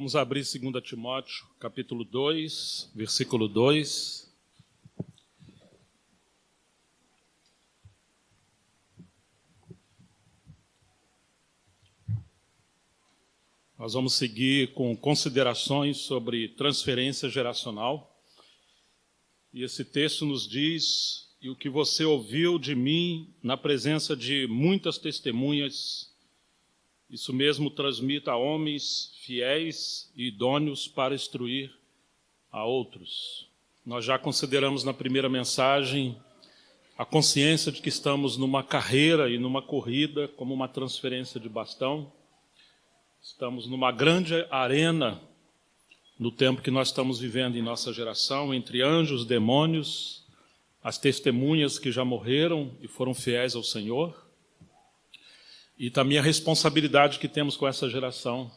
Vamos abrir 2 Timóteo, capítulo 2, versículo 2. Nós vamos seguir com considerações sobre transferência geracional. E esse texto nos diz: e o que você ouviu de mim na presença de muitas testemunhas, isso mesmo transmita a homens fiéis e idôneos para instruir a outros. Nós já consideramos na primeira mensagem a consciência de que estamos numa carreira e numa corrida, como uma transferência de bastão. Estamos numa grande arena no tempo que nós estamos vivendo em nossa geração, entre anjos, demônios, as testemunhas que já morreram e foram fiéis ao Senhor, e também a responsabilidade que temos com essa geração.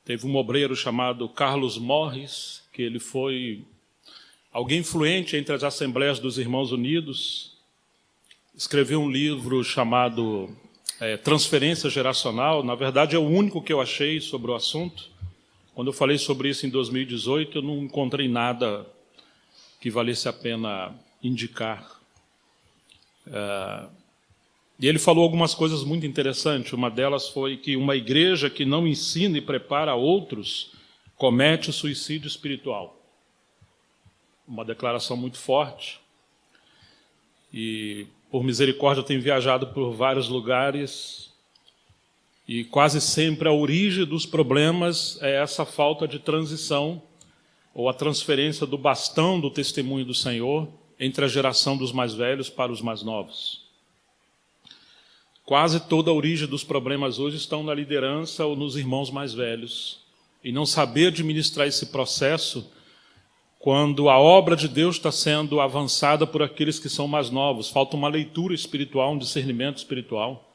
Teve um obreiro chamado Carlos Morris, que ele foi alguém influente entre as Assembleias dos Irmãos Unidos, escreveu um livro chamado Transferência Geracional. Na verdade, é o único que eu achei sobre o assunto. Quando eu falei sobre isso em 2018, eu não encontrei nada que valesse a pena indicar. E ele falou algumas coisas muito interessantes. Uma delas foi que uma igreja que não ensina e prepara outros comete suicídio espiritual. Uma declaração muito forte. E, por misericórdia, eu tenho viajado por vários lugares e quase sempre a origem dos problemas é essa falta de transição ou a transferência do bastão do testemunho do Senhor entre a geração dos mais velhos para os mais novos. Quase toda a origem dos problemas hoje estão na liderança ou nos irmãos mais velhos. E não saber administrar esse processo quando a obra de Deus está sendo avançada por aqueles que são mais novos. Falta uma leitura espiritual, um discernimento espiritual.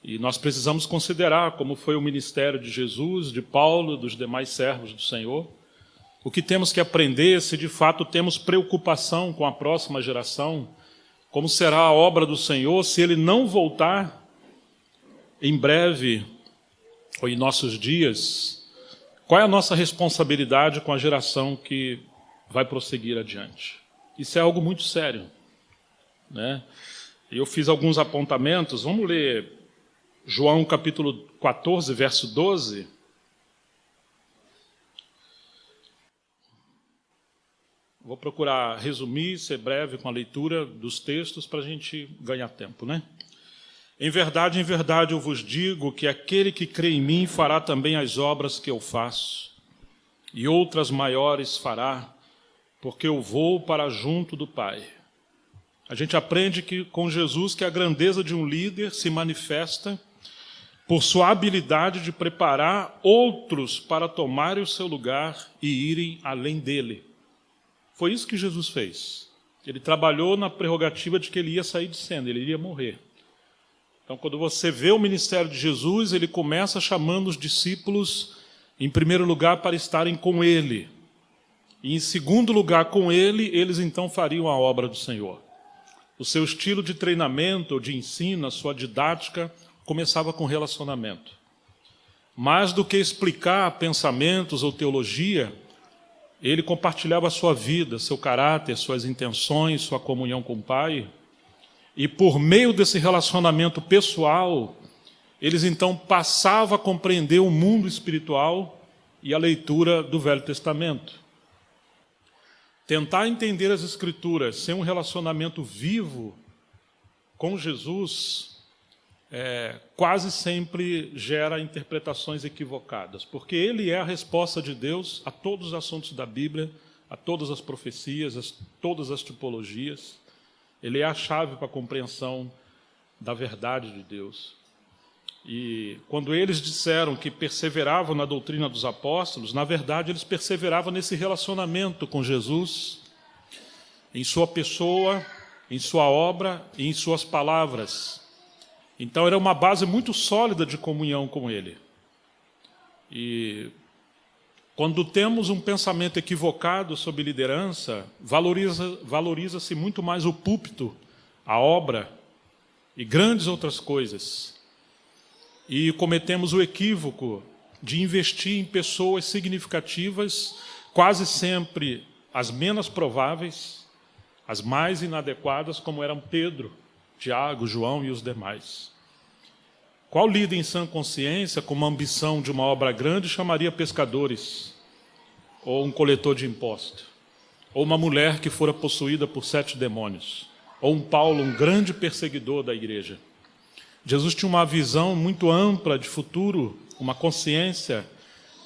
E nós precisamos considerar como foi o ministério de Jesus, de Paulo, dos demais servos do Senhor. O que temos que aprender, se de fato temos preocupação com a próxima geração, como será a obra do Senhor se Ele não voltar em breve ou em nossos dias. Qual é a nossa responsabilidade com a geração que vai prosseguir adiante? Isso é algo muito sério, né? Eu fiz alguns apontamentos. Vamos ler João capítulo 14, verso 12. Vou procurar resumir, ser breve com a leitura dos textos para a gente ganhar tempo, né? Em verdade, eu vos digo que aquele que crê em mim fará também as obras que eu faço, e outras maiores fará, porque eu vou para junto do Pai. A gente aprende com Jesus que a grandeza de um líder se manifesta por sua habilidade de preparar outros para tomarem o seu lugar e irem além dele. Foi isso que Jesus fez. Ele trabalhou na prerrogativa de que ele ia sair de cena, ele iria morrer. Então, quando você vê o ministério de Jesus, ele começa chamando os discípulos, em primeiro lugar, para estarem com ele. E, em segundo lugar, com ele, eles então fariam a obra do Senhor. O seu estilo de treinamento, de ensino, a sua didática, começava com relacionamento. Mais do que explicar pensamentos ou teologia, ele compartilhava a sua vida, seu caráter, suas intenções, sua comunhão com o Pai. E por meio desse relacionamento pessoal, eles então passavam a compreender o mundo espiritual e a leitura do Velho Testamento. Tentar entender as Escrituras sem um relacionamento vivo com Jesus quase sempre gera interpretações equivocadas, porque ele é a resposta de Deus a todos os assuntos da Bíblia, a todas as profecias, todas as tipologias. Ele é a chave para a compreensão da verdade de Deus. E quando eles disseram que perseveravam na doutrina dos apóstolos, na verdade eles perseveravam nesse relacionamento com Jesus, em sua pessoa, em sua obra e em suas palavras. Então era uma base muito sólida de comunhão com ele. E quando temos um pensamento equivocado sobre liderança, valoriza-se muito mais o púlpito, a obra e grandes outras coisas. E cometemos o equívoco de investir em pessoas significativas, quase sempre as menos prováveis, as mais inadequadas, como eram Pedro, Tiago, João e os demais. Qual líder em sã consciência, com uma ambição de uma obra grande, chamaria pescadores, ou um coletor de imposto, ou uma mulher que fora possuída por 7 demônios, ou um Paulo, um grande perseguidor da igreja? Jesus tinha uma visão muito ampla de futuro, uma consciência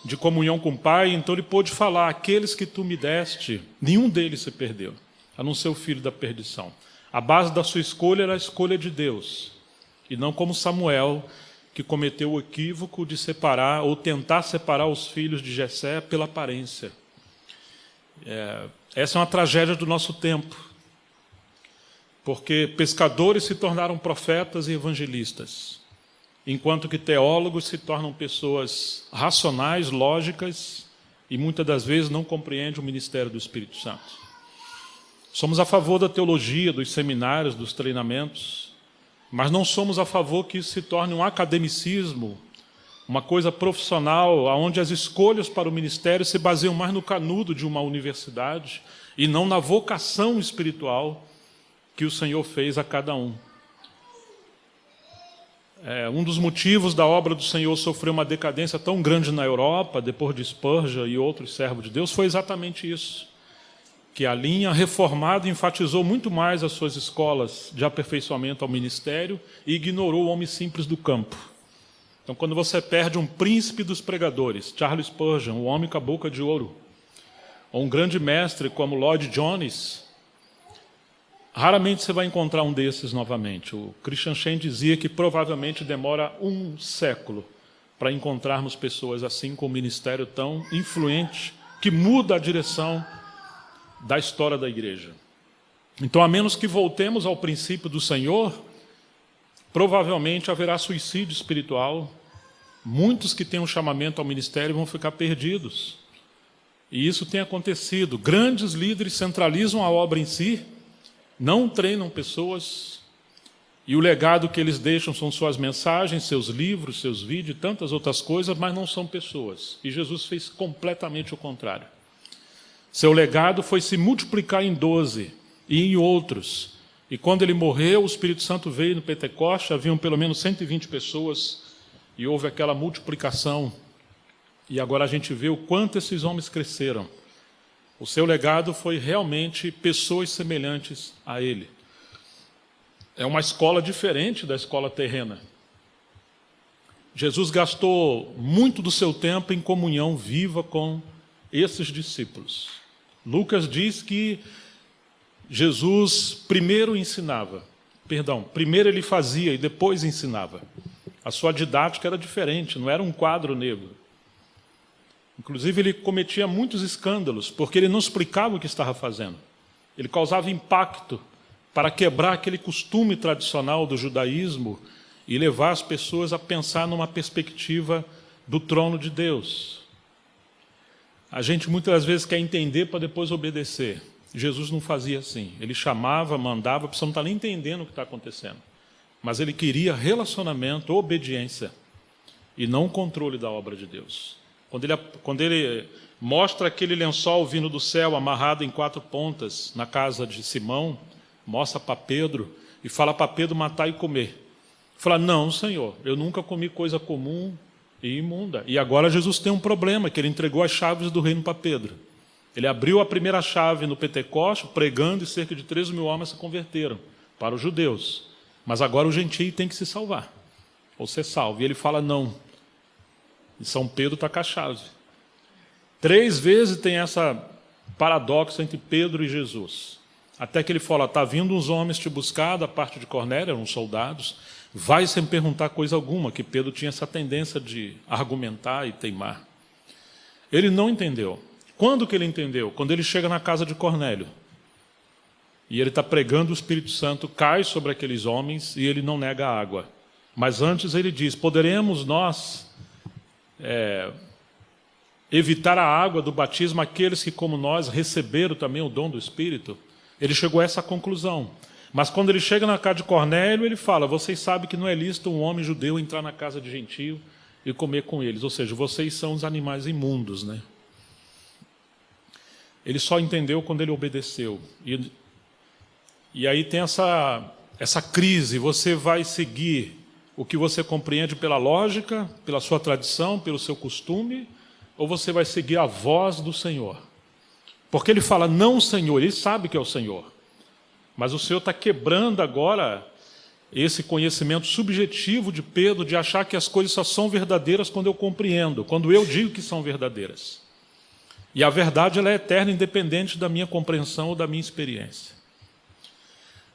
de comunhão com o Pai, então ele pôde falar: aqueles que tu me deste, nenhum deles se perdeu, a não ser o filho da perdição. A base da sua escolha era a escolha de Deus, e não como Samuel, que cometeu o equívoco de separar ou tentar separar os filhos de Jessé pela aparência. Essa é uma tragédia do nosso tempo, porque pescadores se tornaram profetas e evangelistas, enquanto que teólogos se tornam pessoas racionais, lógicas, e muitas das vezes não compreendem o ministério do Espírito Santo. Somos a favor da teologia, dos seminários, dos treinamentos, mas não somos a favor que isso se torne um academicismo, uma coisa profissional, onde as escolhas para o ministério se baseiam mais no canudo de uma universidade e não na vocação espiritual que o Senhor fez a cada um. Um dos motivos da obra do Senhor sofrer uma decadência tão grande na Europa, depois de Spurgeon e outros servos de Deus, foi exatamente isso, que a linha reformada enfatizou muito mais as suas escolas de aperfeiçoamento ao ministério e ignorou o homem simples do campo. Então, quando você perde um príncipe dos pregadores, Charles Spurgeon, o homem com a boca de ouro, ou um grande mestre como Lloyd Jones, raramente você vai encontrar um desses novamente. O Christian Shen dizia que provavelmente demora 1 século para encontrarmos pessoas assim, com um ministério tão influente, que muda a direção da história da igreja. Então, a menos que voltemos ao princípio do Senhor, provavelmente haverá suicídio espiritual. Muitos que têm um chamamento ao ministério vão ficar perdidos. E isso tem acontecido. Grandes líderes centralizam a obra em si, não treinam pessoas, e o legado que eles deixam são suas mensagens, seus livros, seus vídeos e tantas outras coisas, mas não são pessoas. E Jesus fez completamente o contrário. Seu legado foi se multiplicar em 12 e em outros. E quando ele morreu, o Espírito Santo veio no Pentecoste, haviam pelo menos 120 pessoas, e houve aquela multiplicação. E agora a gente vê o quanto esses homens cresceram. O seu legado foi realmente pessoas semelhantes a ele. É uma escola diferente da escola terrena. Jesus gastou muito do seu tempo em comunhão viva com esses discípulos. Lucas diz que Jesus primeiro ele fazia e depois ensinava. A sua didática era diferente, não era um quadro negro. Inclusive, ele cometia muitos escândalos, porque ele não explicava o que estava fazendo. Ele causava impacto para quebrar aquele costume tradicional do judaísmo e levar as pessoas a pensar numa perspectiva do trono de Deus. A gente muitas vezes quer entender para depois obedecer. Jesus não fazia assim. Ele chamava, mandava, a pessoa não está nem entendendo o que está acontecendo. Mas ele queria relacionamento, obediência, e não o controle da obra de Deus. Quando ele mostra aquele lençol vindo do céu, amarrado em 4 pontas, na casa de Simão, mostra para Pedro, e fala para Pedro matar e comer. Fala: não, Senhor, eu nunca comi coisa comum e imunda. E agora Jesus tem um problema, que ele entregou as chaves do reino para Pedro. Ele abriu a primeira chave no Pentecoste, pregando, e cerca de 13 mil homens se converteram para os judeus. Mas agora o gentio tem que se salvar, ou ser salvo. E ele fala: não. E São Pedro está com a chave. 3 vezes tem essa paradoxo entre Pedro e Jesus. Até que ele fala: está vindo uns homens te buscar da parte de Cornélio, eram soldados, vai sem perguntar coisa alguma, que Pedro tinha essa tendência de argumentar e teimar. Ele não entendeu. Quando que ele entendeu? Quando ele chega na casa de Cornélio. E ele está pregando, o Espírito Santo cai sobre aqueles homens e ele não nega a água. Mas antes ele diz: poderemos nós evitar a água do batismo aqueles que, como nós, receberam também o dom do Espírito? Ele chegou a essa conclusão. Mas quando ele chega na casa de Cornélio, ele fala: vocês sabem que não é lícito um homem judeu entrar na casa de gentio e comer com eles. Ou seja, vocês são os animais imundos, né? Ele só entendeu quando ele obedeceu. E aí tem essa crise. Você vai seguir o que você compreende pela lógica, pela sua tradição, pelo seu costume, ou você vai seguir a voz do Senhor? Porque ele fala, não, Senhor, ele sabe que é o Senhor. Mas o Senhor está quebrando agora esse conhecimento subjetivo de Pedro, de achar que as coisas só são verdadeiras quando eu compreendo, quando eu digo que são verdadeiras. E a verdade ela é eterna, independente da minha compreensão ou da minha experiência.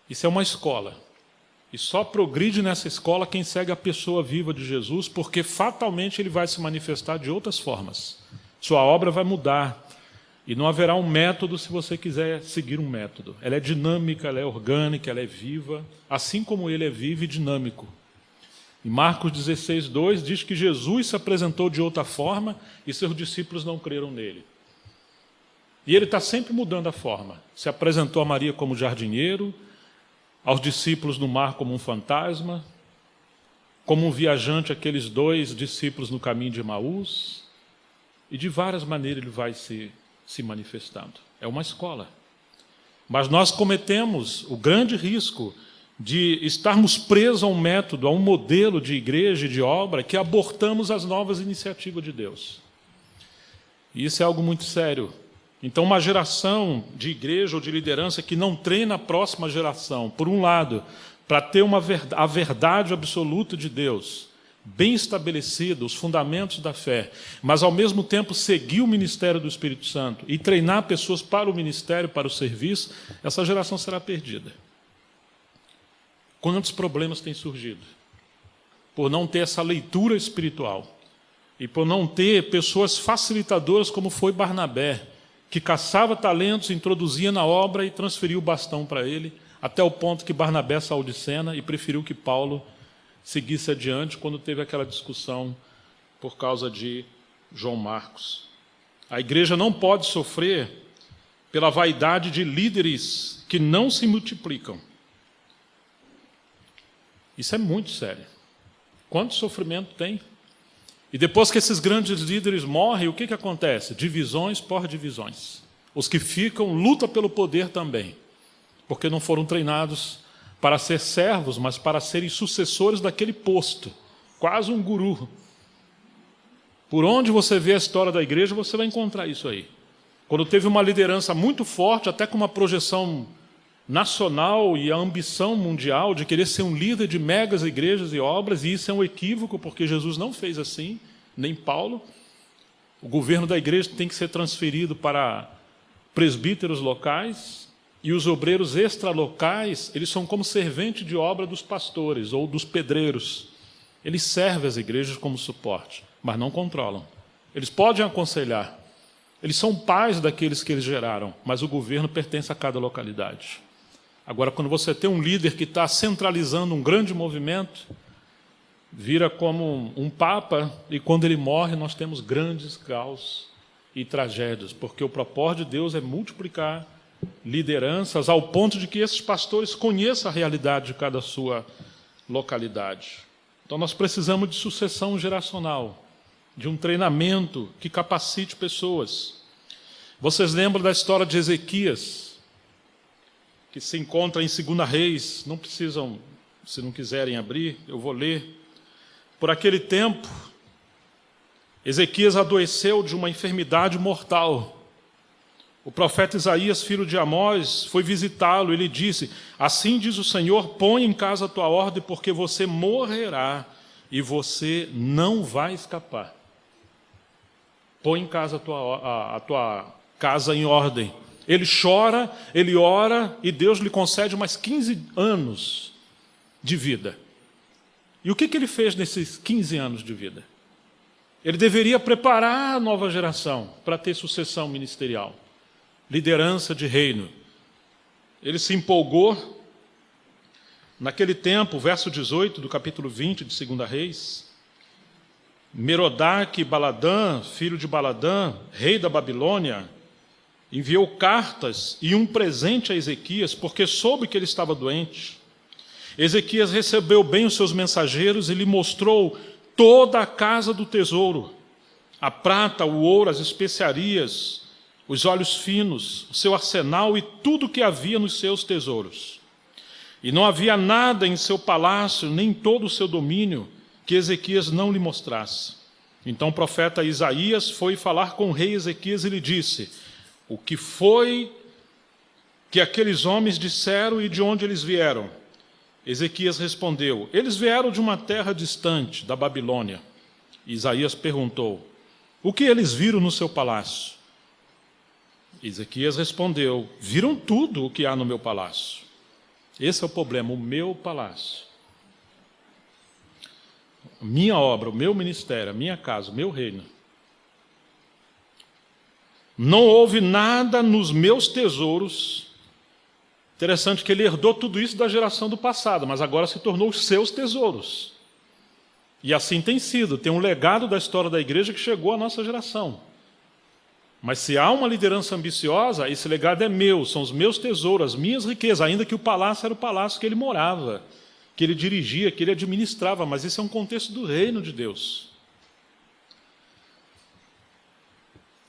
Isso é uma escola. E só progride nessa escola quem segue a pessoa viva de Jesus, porque fatalmente ele vai se manifestar de outras formas. Sua obra vai mudar. E não haverá um método se você quiser seguir um método. Ela é dinâmica, ela é orgânica, ela é viva, assim como ele é vivo e dinâmico. Em Marcos 16:2 diz que Jesus se apresentou de outra forma e seus discípulos não creram nele. E ele está sempre mudando a forma. Se apresentou a Maria como jardineiro, aos discípulos no mar como um fantasma, como um viajante, aqueles 2 discípulos no caminho de Emaús, e de várias maneiras ele vai se manifestando. É uma escola. Mas nós cometemos o grande risco de estarmos presos a um método, a um modelo de igreja e de obra, que abortamos as novas iniciativas de Deus. E isso é algo muito sério. Então, uma geração de igreja ou de liderança que não treina a próxima geração, por um lado, para ter a verdade absoluta de Deus, bem estabelecida, os fundamentos da fé, mas, ao mesmo tempo, seguir o ministério do Espírito Santo e treinar pessoas para o ministério, para o serviço, essa geração será perdida. Quantos problemas têm surgido? Por não ter essa leitura espiritual e por não ter pessoas facilitadoras como foi Barnabé, que caçava talentos, introduzia na obra e transferiu o bastão para ele, até o ponto que Barnabé saiu de cena e preferiu que Paulo seguisse adiante quando teve aquela discussão por causa de João Marcos. A igreja não pode sofrer pela vaidade de líderes que não se multiplicam. Isso é muito sério. Quanto sofrimento tem? E depois que esses grandes líderes morrem, o que acontece? Divisões por divisões. Os que ficam lutam pelo poder também, porque não foram treinados para ser servos, mas para serem sucessores daquele posto, quase um guru. Por onde você vê a história da igreja, você vai encontrar isso aí. Quando teve uma liderança muito forte, até com uma projeção nacional e a ambição mundial de querer ser um líder de megas igrejas e obras, e isso é um equívoco, porque Jesus não fez assim, nem Paulo. O governo da igreja tem que ser transferido para presbíteros locais, e os obreiros extralocais, eles são como servente de obra dos pastores ou dos pedreiros. Eles servem as igrejas como suporte, mas não controlam. Eles podem aconselhar, eles são pais daqueles que eles geraram, mas o governo pertence a cada localidade. Agora, quando você tem um líder que está centralizando um grande movimento, vira como um papa, e quando ele morre, nós temos grandes caos e tragédias, porque o propósito de Deus é multiplicar lideranças ao ponto de que esses pastores conheçam a realidade de cada sua localidade. Então, nós precisamos de sucessão geracional, de um treinamento que capacite pessoas. Vocês lembram da história de Ezequias, que se encontra em 2 Reis, não precisam, se não quiserem abrir, eu vou ler. Por aquele tempo, Ezequias adoeceu de uma enfermidade mortal. O profeta Isaías, filho de Amós, foi visitá-lo e lhe disse: assim diz o Senhor, põe em casa a tua ordem, porque você morrerá e você não vai escapar. Põe em casa a tua casa em ordem. Ele chora, ele ora, e Deus lhe concede mais 15 anos de vida. E o que ele fez nesses 15 anos de vida? Ele deveria preparar a nova geração para ter sucessão ministerial, liderança de reino. Ele se empolgou. Naquele tempo, verso 18 do capítulo 20 de 2 Reis, Merodach Baladã, filho de Baladã, rei da Babilônia, enviou cartas e um presente a Ezequias, porque soube que ele estava doente. Ezequias recebeu bem os seus mensageiros e lhe mostrou toda a casa do tesouro, a prata, o ouro, as especiarias, os óleos finos, o seu arsenal e tudo o que havia nos seus tesouros. E não havia nada em seu palácio, nem em todo o seu domínio, que Ezequias não lhe mostrasse. Então o profeta Isaías foi falar com o rei Ezequias e lhe disse: o que foi que aqueles homens disseram e de onde eles vieram? Ezequias respondeu: eles vieram de uma terra distante, da Babilônia. Isaías perguntou: o que eles viram no seu palácio? Ezequias respondeu: viram tudo o que há no meu palácio. Esse é o problema, o meu palácio. Minha obra, o meu ministério, a minha casa, o meu reino. Não houve nada nos meus tesouros. Interessante que ele herdou tudo isso da geração do passado, mas agora se tornou os seus tesouros. E assim tem sido, tem um legado da história da igreja que chegou à nossa geração. Mas se há uma liderança ambiciosa, esse legado é meu, são os meus tesouros, as minhas riquezas, ainda que o palácio era o palácio que ele morava, que ele dirigia, que ele administrava, mas isso é um contexto do reino de Deus.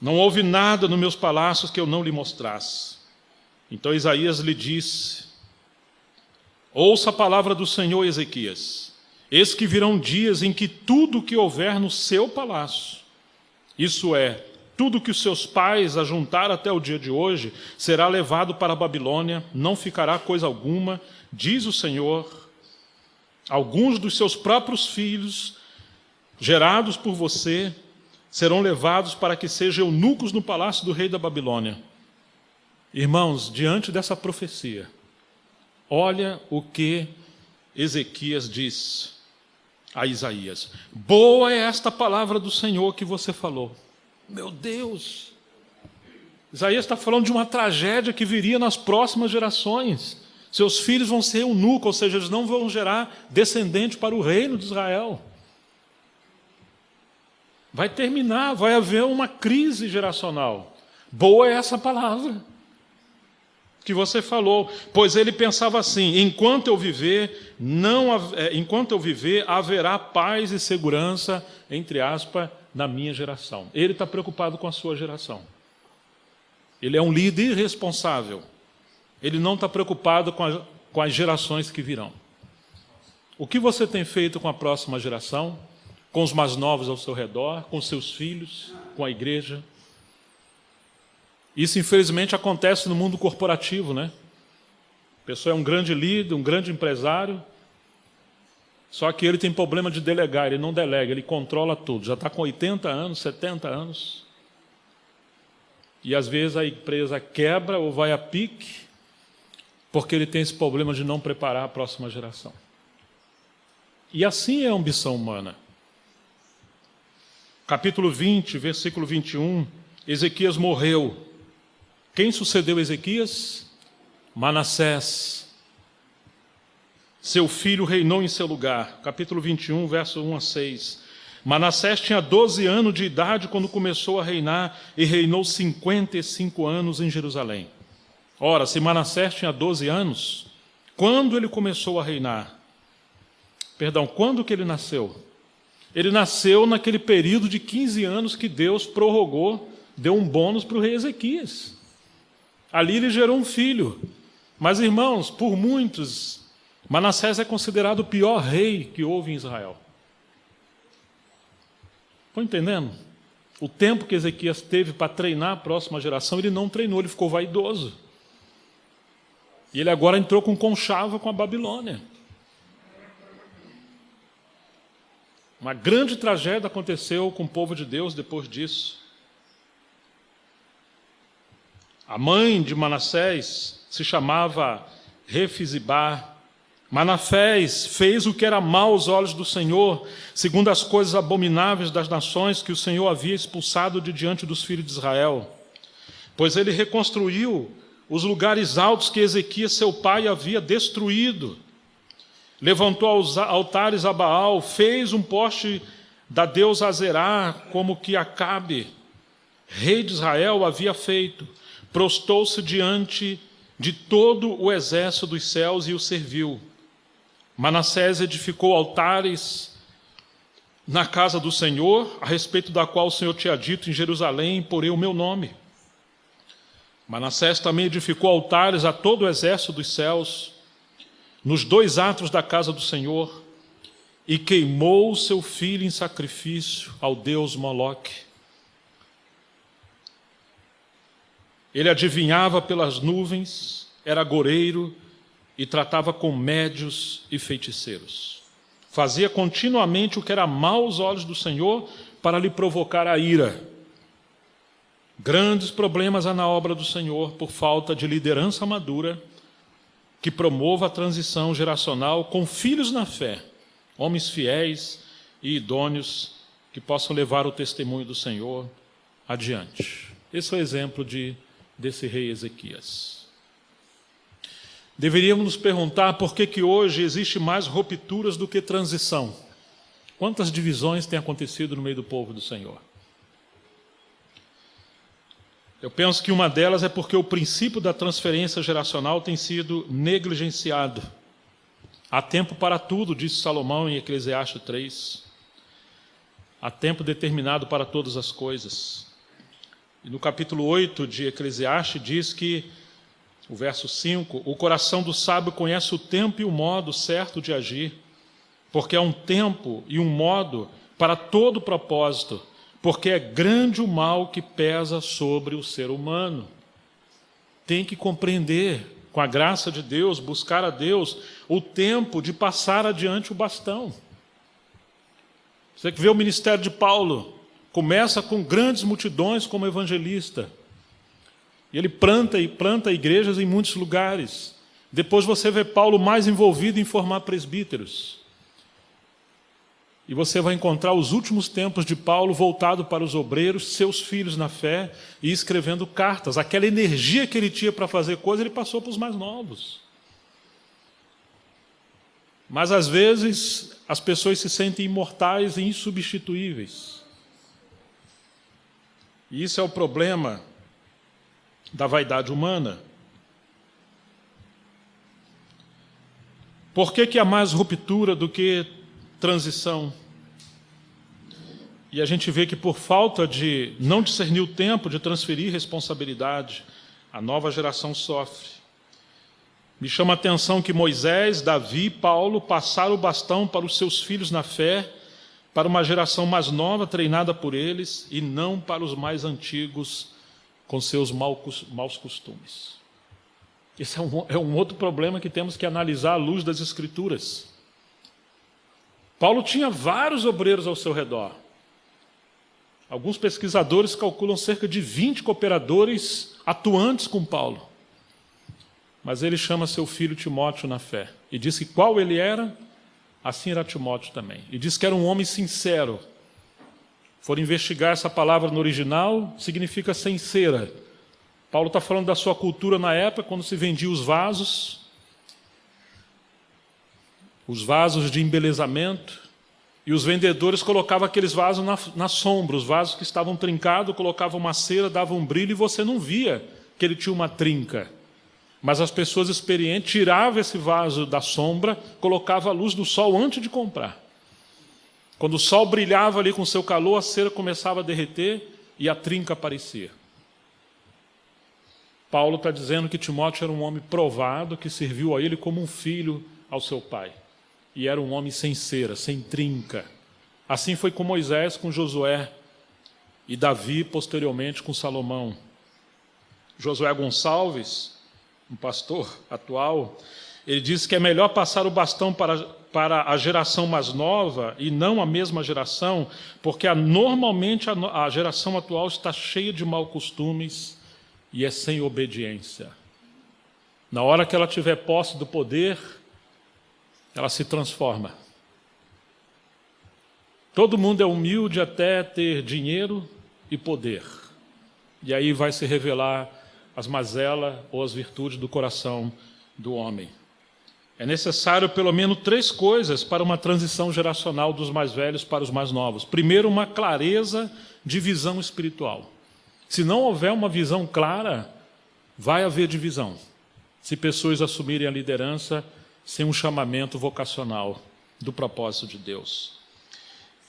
Não houve nada nos meus palácios que eu não lhe mostrasse. Então Isaías lhe disse: ouça a palavra do Senhor, Ezequias. Eis que virão dias em que tudo o que houver no seu palácio, isso é, tudo que os seus pais ajuntaram até o dia de hoje, será levado para a Babilônia, não ficará coisa alguma, diz o Senhor. Alguns dos seus próprios filhos, gerados por você, serão levados para que sejam eunucos no palácio do rei da Babilônia. Irmãos, diante dessa profecia, olha o que Ezequias diz a Isaías: boa é esta palavra do Senhor que você falou. Meu Deus! Isaías está falando de uma tragédia que viria nas próximas gerações. Seus filhos vão ser eunucos, ou seja, eles não vão gerar descendente para o reino de Israel. Vai terminar, vai haver uma crise geracional. Boa é essa palavra que você falou, pois ele pensava assim: enquanto eu viver, haverá paz e segurança, entre aspas, na minha geração. Ele está preocupado com a sua geração. Ele é um líder irresponsável. Ele não está preocupado com as gerações que virão. O que você tem feito com a próxima geração? Com os mais novos ao seu redor, com seus filhos, com a igreja? Isso, infelizmente, acontece no mundo corporativo, né? A pessoa é um grande líder, um grande empresário, só que ele tem problema de delegar, ele não delega, ele controla tudo. Já está com 80 anos, 70 anos. E, às vezes, a empresa quebra ou vai a pique, porque ele tem esse problema de não preparar a próxima geração. E assim é a ambição humana. Capítulo 20, versículo 21, Ezequias morreu. Quem sucedeu Ezequias? Manassés. Seu filho reinou em seu lugar. Capítulo 21, verso 1 a 6. Manassés tinha 12 anos de idade quando começou a reinar e reinou 55 anos em Jerusalém. Ora, se Manassés tinha 12 anos, quando ele começou a reinar? Quando que ele nasceu? Ele nasceu naquele período de 15 anos que Deus prorrogou, deu um bônus para o rei Ezequias. Ali ele gerou um filho. Mas, irmãos, por muitos, Manassés é considerado o pior rei que houve em Israel. Estão entendendo? O tempo que Ezequias teve para treinar a próxima geração, ele não treinou, ele ficou vaidoso. E ele agora entrou com conchava com a Babilônia. Uma grande tragédia aconteceu com o povo de Deus depois disso. A mãe de Manassés se chamava Refizibá. Manassés fez o que era mal aos olhos do Senhor, segundo as coisas abomináveis das nações que o Senhor havia expulsado de diante dos filhos de Israel. Pois ele reconstruiu os lugares altos que Ezequias, seu pai, havia destruído. Levantou altares a Baal, fez um poste da deusa Azerá, como que Acabe, rei de Israel, havia feito. Prostou-se diante de todo o exército dos céus e o serviu. Manassés edificou altares na casa do Senhor, a respeito da qual o Senhor tinha dito: em Jerusalém porei o meu nome. Manassés também edificou altares a todo o exército dos céus, nos 2 atos da casa do Senhor, e queimou seu filho em sacrifício ao deus Moloque. Ele adivinhava pelas nuvens, era agoureiro e tratava com médios e feiticeiros. Fazia continuamente o que era mau aos olhos do Senhor para lhe provocar a ira. Grandes problemas há na obra do Senhor por falta de liderança madura que promova a transição geracional com filhos na fé, homens fiéis e idôneos que possam levar o testemunho do Senhor adiante. Esse é o exemplo desse rei Ezequias. Deveríamos nos perguntar por que hoje existe mais rupturas do que transição. Quantas divisões têm acontecido no meio do povo do Senhor? Eu penso que uma delas é porque o princípio da transferência geracional tem sido negligenciado. Há tempo para tudo, disse Salomão em Eclesiastes 3. Há tempo determinado para todas as coisas. E no capítulo 8 de Eclesiastes diz que, o verso 5, o coração do sábio conhece o tempo e o modo certo de agir, porque há um tempo e um modo para todo propósito, porque é grande o mal que pesa sobre o ser humano. Tem que compreender, com a graça de Deus, buscar a Deus, o tempo de passar adiante o bastão. Você que vê o ministério de Paulo, começa com grandes multidões como evangelista. E ele planta igrejas em muitos lugares. Depois você vê Paulo mais envolvido em formar presbíteros. E você vai encontrar os últimos tempos de Paulo voltado para os obreiros, seus filhos na fé, e escrevendo cartas. Aquela energia que ele tinha para fazer coisa, ele passou para os mais novos. Mas às vezes as pessoas se sentem imortais e insubstituíveis. E isso é o problema da vaidade humana. Por que há mais ruptura do que transição? E a gente vê que por falta de não discernir o tempo de transferir responsabilidade, a nova geração sofre. Me chama a atenção que Moisés, Davi e Paulo passaram o bastão para os seus filhos na fé, para uma geração mais nova treinada por eles, e não para os mais antigos com seus maus costumes. Esse é um outro problema que temos que analisar à luz das Escrituras. Paulo tinha vários obreiros ao seu redor. Alguns pesquisadores calculam cerca de 20 cooperadores atuantes com Paulo. Mas ele chama seu filho Timóteo na fé. E diz que qual ele era, assim era Timóteo também. E diz que era um homem sincero. For investigar essa palavra no original, significa sem cera. Paulo está falando da sua cultura na época, quando se vendia os vasos de embelezamento, e os vendedores colocavam aqueles vasos na sombra, os vasos que estavam trincados, colocavam uma cera, davam um brilho, e você não via que ele tinha uma trinca. Mas as pessoas experientes tiravam esse vaso da sombra, colocavam a luz do sol antes de comprar. Quando o sol brilhava ali com seu calor, a cera começava a derreter e a trinca aparecia. Paulo está dizendo que Timóteo era um homem provado, que serviu a ele como um filho ao seu pai. E era um homem sem cera, sem trinca. Assim foi com Moisés, com Josué, e Davi, posteriormente, com Salomão. Josué Gonçalves, um pastor atual, ele disse que é melhor passar o bastão para a geração mais nova e não a mesma geração, porque normalmente a geração atual está cheia de maus costumes e é sem obediência. Na hora que ela tiver posse do poder, ela se transforma. Todo mundo é humilde até ter dinheiro e poder. E aí vai se revelar as mazelas ou as virtudes do coração do homem. É necessário pelo menos 3 coisas para uma transição geracional dos mais velhos para os mais novos. Primeiro, uma clareza de visão espiritual. Se não houver uma visão clara, vai haver divisão. Se pessoas assumirem a liderança sem um chamamento vocacional do propósito de Deus.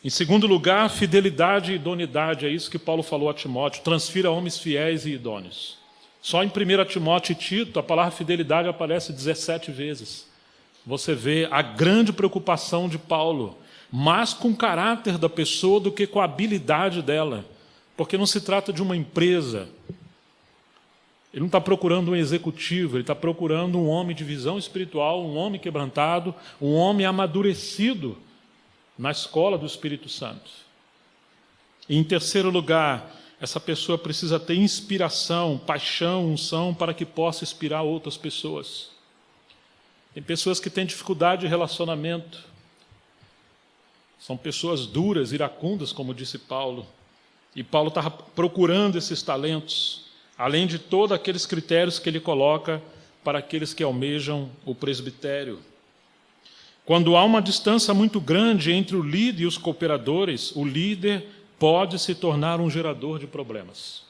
Em segundo lugar, fidelidade e idoneidade. É isso que Paulo falou a Timóteo. Transfira homens fiéis e idôneos. Só em 1 Timóteo e Tito, a palavra fidelidade aparece 17 vezes. Você vê a grande preocupação de Paulo, mais com o caráter da pessoa do que com a habilidade dela. Porque não se trata de uma empresa. Ele não está procurando um executivo, ele está procurando um homem de visão espiritual, um homem quebrantado, um homem amadurecido na escola do Espírito Santo. E, em terceiro lugar, essa pessoa precisa ter inspiração, paixão, unção, para que possa inspirar outras pessoas. Tem pessoas que têm dificuldade de relacionamento. São pessoas duras, iracundas, como disse Paulo. E Paulo está procurando esses talentos, além de todos aqueles critérios que ele coloca para aqueles que almejam o presbitério. Quando há uma distância muito grande entre o líder e os cooperadores, o líder pode se tornar um gerador de problemas.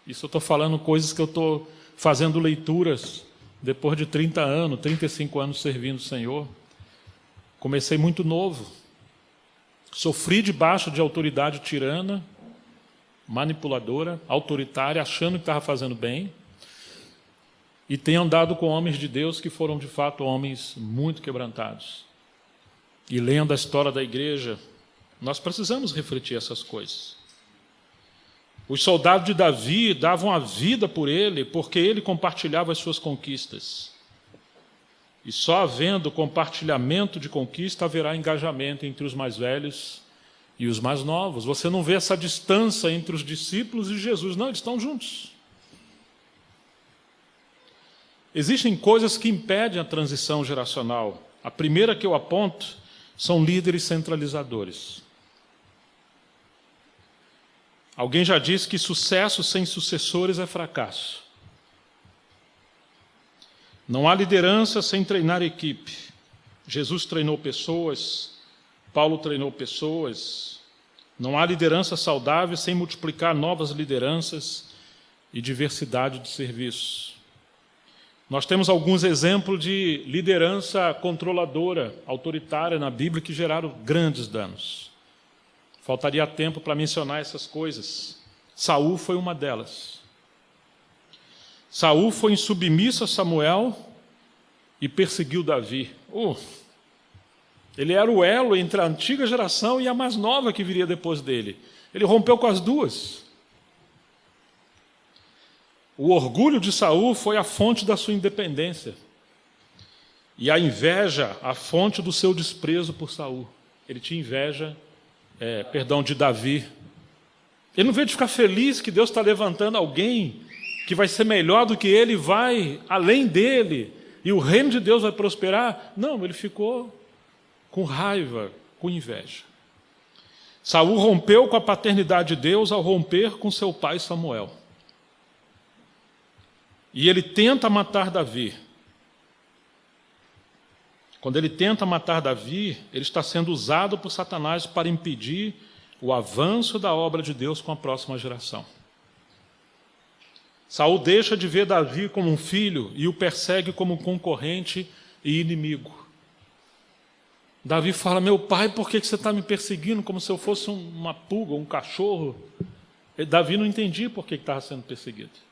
Isso eu estou falando coisas que eu estou fazendo leituras depois de 30 anos, 35 anos servindo o Senhor. Comecei muito novo. Sofri debaixo de autoridade tirana, manipuladora, autoritária, achando que estava fazendo bem. E tenho andado com homens de Deus que foram, de fato, homens muito quebrantados. E lendo a história da igreja, nós precisamos refletir essas coisas. Os soldados de Davi davam a vida por ele, porque ele compartilhava as suas conquistas. E só havendo compartilhamento de conquista, haverá engajamento entre os mais velhos e os mais novos. Você não vê essa distância entre os discípulos e Jesus. Não, eles estão juntos. Existem coisas que impedem a transição geracional. A primeira que eu aponto são líderes centralizadores. Alguém já disse que sucesso sem sucessores é fracasso. Não há liderança sem treinar equipe. Jesus treinou pessoas, Paulo treinou pessoas. Não há liderança saudável sem multiplicar novas lideranças e diversidade de serviços. Nós temos alguns exemplos de liderança controladora, autoritária na Bíblia que geraram grandes danos. Faltaria tempo para mencionar essas coisas. Saul foi uma delas. Saul foi insubmisso a Samuel e perseguiu Davi. Ele era o elo entre a antiga geração e a mais nova que viria depois dele. Ele rompeu com as duas. O orgulho de Saul foi a fonte da sua independência. E a inveja, a fonte do seu desprezo por Saul. Ele tinha inveja, de Davi. Ele não veio de ficar feliz que Deus está levantando alguém que vai ser melhor do que ele, vai além dele, e o reino de Deus vai prosperar. Não, ele ficou com raiva, com inveja. Saul rompeu com a paternidade de Deus ao romper com seu pai Samuel. E ele tenta matar Davi. Quando ele tenta matar Davi, ele está sendo usado por Satanás para impedir o avanço da obra de Deus com a próxima geração. Saul deixa de ver Davi como um filho e o persegue como um concorrente e inimigo. Davi fala: meu pai, por que você está me perseguindo como se eu fosse uma pulga, um cachorro? Davi não entendia por que estava sendo perseguido.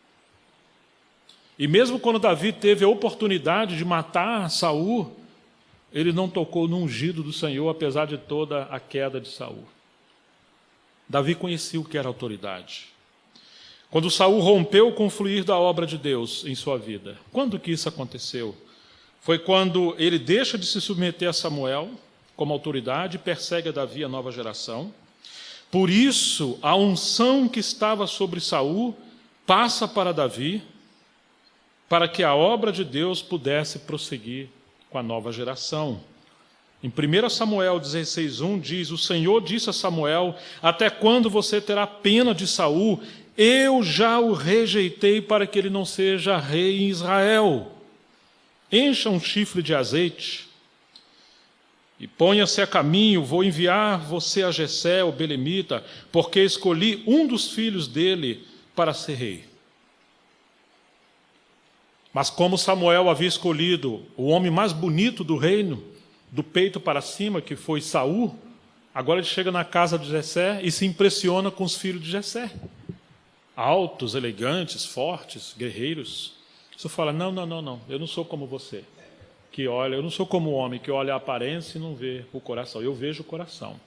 E mesmo quando Davi teve a oportunidade de matar Saul, ele não tocou no ungido do Senhor, apesar de toda a queda de Saul. Davi conhecia o que era autoridade. Quando Saul rompeu com o fluir da obra de Deus em sua vida, quando que isso aconteceu? Foi quando ele deixa de se submeter a Samuel como autoridade e persegue a Davi, a nova geração. Por isso, a unção que estava sobre Saul passa para Davi, para que a obra de Deus pudesse prosseguir com a nova geração. Em 1 Samuel 16:1 diz: o Senhor disse a Samuel: até quando você terá pena de Saul? Eu já o rejeitei para que ele não seja rei em Israel. Encha um chifre de azeite e ponha-se a caminho. Vou enviar você a Jessé, o belemita, porque escolhi um dos filhos dele para ser rei. Mas como Samuel havia escolhido o homem mais bonito do reino, do peito para cima, que foi Saul, Agora ele chega na casa de Jessé e se impressiona com os filhos de Jessé. Altos, elegantes, fortes, guerreiros. Você fala, não, eu não sou como você. Que olha, eu não sou como o homem que olha a aparência e não vê o coração. Eu vejo o coração.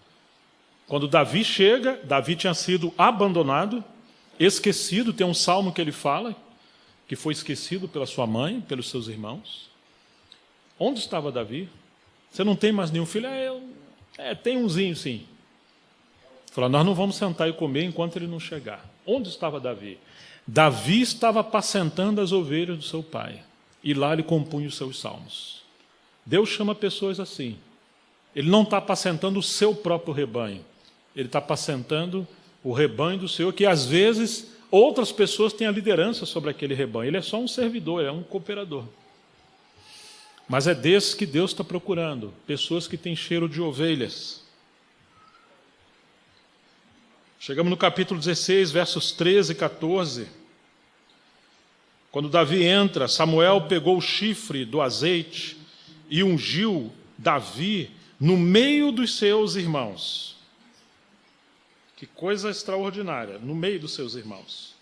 Quando Davi chega, Davi tinha sido abandonado, esquecido. Tem um salmo que ele fala, que foi esquecido pela sua mãe, pelos seus irmãos. Onde estava Davi? Você não tem mais nenhum filho? Tem umzinho sim. Fala, nós não vamos sentar e comer enquanto ele não chegar. Onde estava Davi? Davi estava apacentando as ovelhas do seu pai. E lá ele compunha os seus salmos. Deus chama pessoas assim. Ele não está apacentando o seu próprio rebanho. Ele está apacentando o rebanho do Senhor, que às vezes outras pessoas têm a liderança sobre aquele rebanho. Ele é só um servidor, é um cooperador. Mas é desses que Deus está procurando. Pessoas que têm cheiro de ovelhas. Chegamos no capítulo 16, versos 13 e 14. Quando Davi entra, Samuel pegou o chifre do azeite e ungiu Davi no meio dos seus irmãos. Que coisa extraordinária, no meio dos seus irmãos.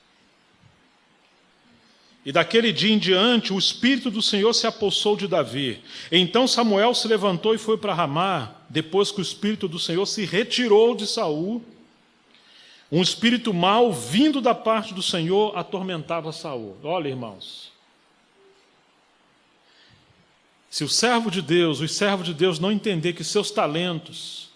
E daquele dia em diante, o Espírito do Senhor se apossou de Davi. Então Samuel se levantou e foi para Ramá, depois que o Espírito do Senhor se retirou de Saul. Um espírito mau, vindo da parte do Senhor, atormentava Saul. Olha, irmãos, se o servo de Deus, os servos de Deus não entender que seus talentos,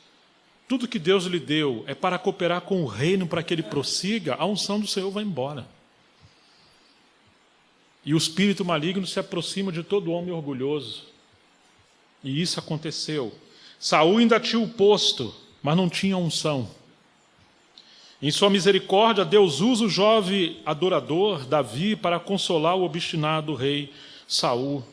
tudo que Deus lhe deu é para cooperar com o reino, para que ele prossiga, a unção do Senhor vai embora. E o espírito maligno se aproxima de todo homem orgulhoso. E isso aconteceu. Saul ainda tinha o posto, mas não tinha unção. Em sua misericórdia, Deus usa o jovem adorador, Davi, para consolar o obstinado rei Saul.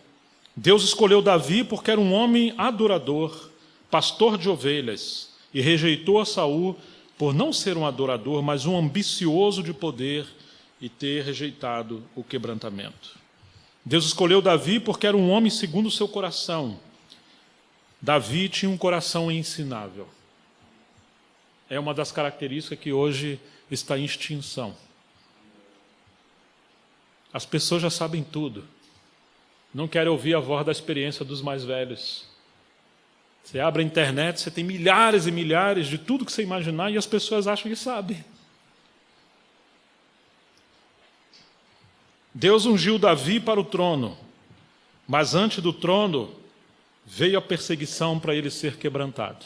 Deus escolheu Davi porque era um homem adorador, pastor de ovelhas, e rejeitou a Saul por não ser um adorador, mas um ambicioso de poder e ter rejeitado o quebrantamento. Deus escolheu Davi porque era um homem segundo o seu coração. Davi tinha um coração ensinável. É uma das características que hoje está em extinção. As pessoas já sabem tudo. Não querem ouvir a voz da experiência dos mais velhos. Você abre a internet, você tem milhares e milhares de tudo que você imaginar e as pessoas acham que sabem. Deus ungiu Davi para o trono, mas antes do trono veio a perseguição para ele ser quebrantado.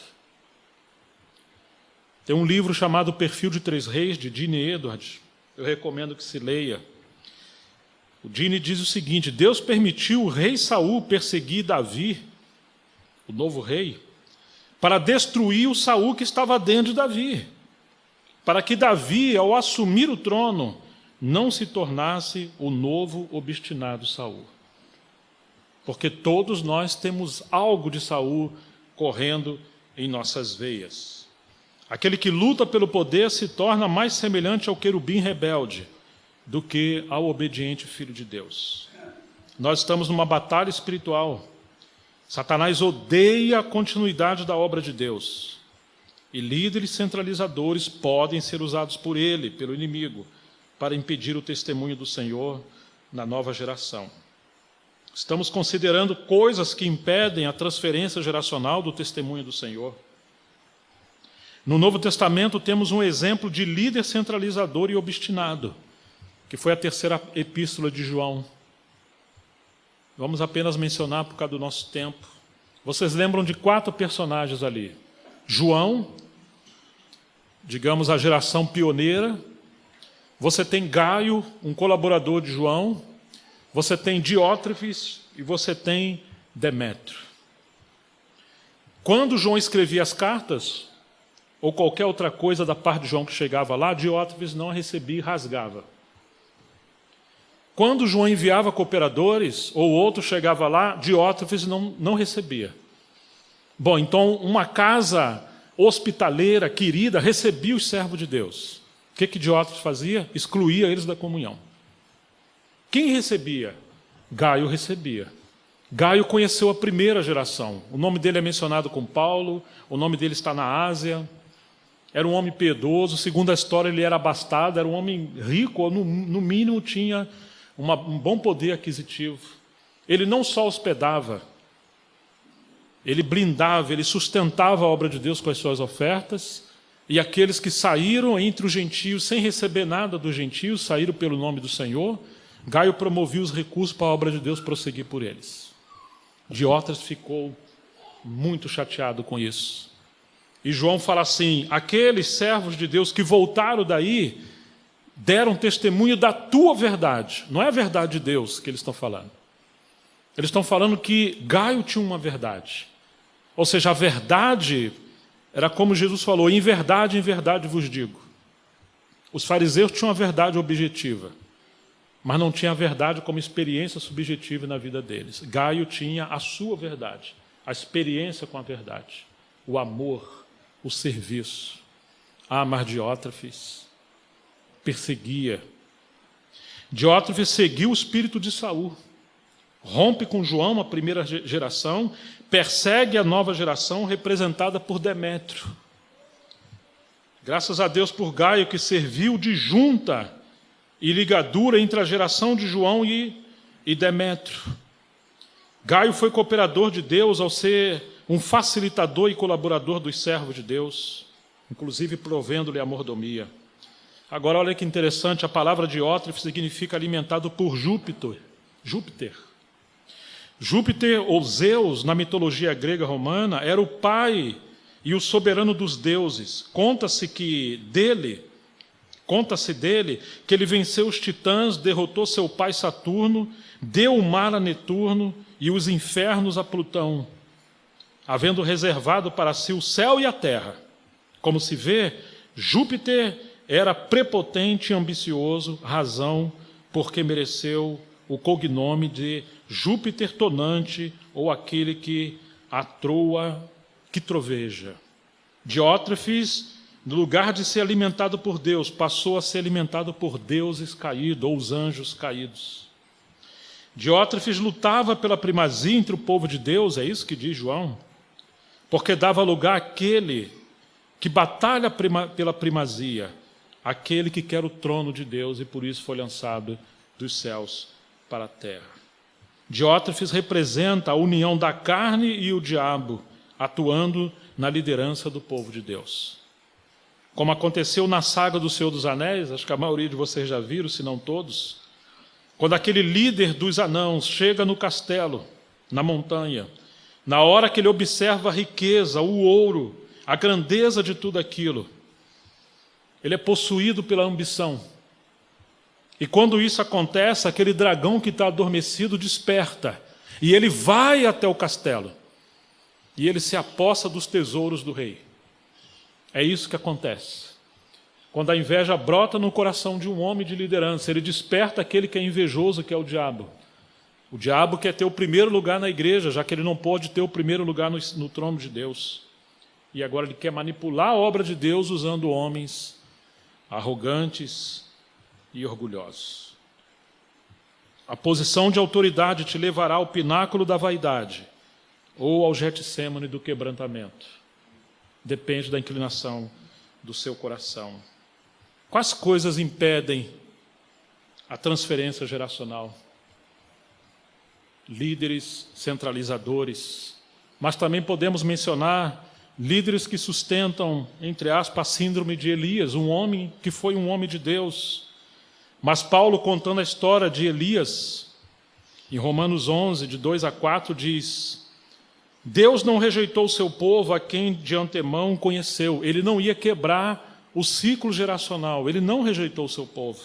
Tem um livro chamado O Perfil de Três Reis, de Gene Edwards. Eu recomendo que se leia. O Gene diz o seguinte: Deus permitiu o rei Saul perseguir Davi, o novo rei, para destruir o Saul que estava dentro de Davi, para que Davi, ao assumir o trono, não se tornasse o novo obstinado Saul. Porque todos nós temos algo de Saul correndo em nossas veias. Aquele que luta pelo poder se torna mais semelhante ao querubim rebelde do que ao obediente filho de Deus. Nós estamos numa batalha espiritual. Satanás odeia a continuidade da obra de Deus. E líderes centralizadores podem ser usados por ele, pelo inimigo, para impedir o testemunho do Senhor na nova geração. Estamos considerando coisas que impedem a transferência geracional do testemunho do Senhor. No Novo Testamento temos um exemplo de líder centralizador e obstinado, que foi a terceira epístola de João. Vamos apenas mencionar por causa do nosso tempo. Vocês lembram de 4 personagens ali. João, digamos a geração pioneira. Você tem Gaio, um colaborador de João. Você tem Diótrefes e você tem Demétrio. Quando João escrevia as cartas, ou qualquer outra coisa da parte de João que chegava lá, Diótrefes não a recebia e rasgava. Quando João enviava cooperadores, ou outro chegava lá, Diótrefes não recebia. Bom, então uma casa hospitaleira, querida, recebia os servos de Deus. O que Diótrefes fazia? Excluía eles da comunhão. Quem recebia? Gaio recebia. Gaio conheceu a primeira geração. O nome dele é mencionado com Paulo, o nome dele está na Ásia. Era um homem piedoso, segundo a história ele era abastado, era um homem rico, no mínimo tinha um bom poder aquisitivo. Ele não só hospedava, ele blindava, ele sustentava a obra de Deus com as suas ofertas, e aqueles que saíram entre os gentios sem receber nada dos gentios, saíram pelo nome do Senhor, Gaio promovia os recursos para a obra de Deus prosseguir por eles. Diótrefes ficou muito chateado com isso. E João fala assim: aqueles servos de Deus que voltaram daí deram testemunho da tua verdade. Não é a verdade de Deus que eles estão falando. Eles estão falando que Gaio tinha uma verdade. Ou seja, a verdade era como Jesus falou: em verdade vos digo. Os fariseus tinham a verdade objetiva, mas não tinha a verdade como experiência subjetiva na vida deles. Gaio tinha a sua verdade, a experiência com a verdade, o amor, o serviço. Mas Diótrefes perseguia. Diótrefes seguiu o espírito de Saul. Rompe com João, a primeira geração, persegue a nova geração, representada por Demétrio. Graças a Deus por Gaio, que serviu de junta e ligadura entre a geração de João e Demétrio. Gaio foi cooperador de Deus ao ser um facilitador e colaborador dos servos de Deus, inclusive provendo-lhe a mordomia. Agora, olha que interessante, a palavra Diótrefes significa alimentado por Júpiter. Júpiter, ou Zeus, na mitologia grega romana, era o pai e o soberano dos deuses. Conta-se dele que ele venceu os titãs, derrotou seu pai Saturno, deu o mar a Netuno e os infernos a Plutão, havendo reservado para si o céu e a terra. Como se vê, Júpiter era prepotente e ambicioso, razão porque mereceu o cognome de Júpiter tonante, ou aquele que atroa, que troveja. Diótrefes, no lugar de ser alimentado por Deus, passou a ser alimentado por deuses caídos, ou os anjos caídos. Diótrefes lutava pela primazia entre o povo de Deus, é isso que diz João, porque dava lugar àquele que batalha pela primazia, aquele que quer o trono de Deus, e por isso foi lançado dos céus para a terra. Diótrefes representa a união da carne e o diabo, atuando na liderança do povo de Deus. Como aconteceu na saga do Senhor dos Anéis, acho que a maioria de vocês já viram, se não todos, quando aquele líder dos anãos chega no castelo, na montanha, na hora que ele observa a riqueza, o ouro, a grandeza de tudo aquilo, ele é possuído pela ambição. E quando isso acontece, aquele dragão que está adormecido desperta, e ele vai até o castelo, e ele se apossa dos tesouros do rei. É isso que acontece. Quando a inveja brota no coração de um homem de liderança, ele desperta aquele que é invejoso, que é o diabo. O diabo quer ter o primeiro lugar na igreja, já que ele não pode ter o primeiro lugar no trono de Deus. E agora ele quer manipular a obra de Deus usando homens arrogantes e orgulhosos. A posição de autoridade te levará ao pináculo da vaidade ou ao Getsêmani do quebrantamento. Depende da inclinação do seu coração. Quais coisas impedem a transferência geracional? Líderes centralizadores, mas também podemos mencionar líderes que sustentam, entre aspas, a síndrome de Elias, um homem que foi um homem de Deus. Mas Paulo, contando a história de Elias, em Romanos 11, de 2 a 4, diz: Deus não rejeitou o seu povo a quem de antemão conheceu. Ele não ia quebrar o ciclo geracional, ele não rejeitou o seu povo.